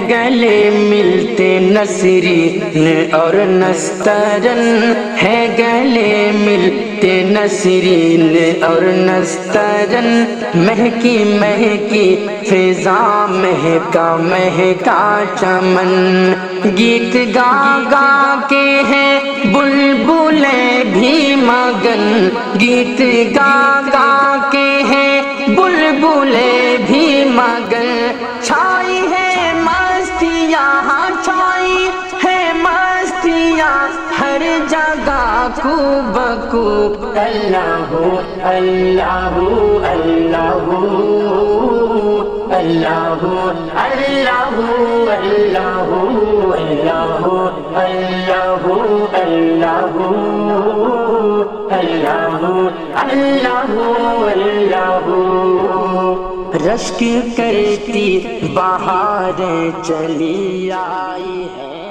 گلے ملتے نسرین اور نسترن، ہے گلے ملتے نسرین اور نسترن، مہکی مہکی فضا مہکا مہکا چمن، گیت گا گا کے ہیں بلبلیں بھی مگن، گیت گا گا کے ہیں بلبلیں بھی مگن، چھائی ہے مستیاں چھائی ہے مستیاں ہر جگہ کو بکو، اللہ اللہ اللہ اللہ اللہ اللہ اللہ اللہ اللہ رشک کرتی بہاریں چلی آئی ہے۔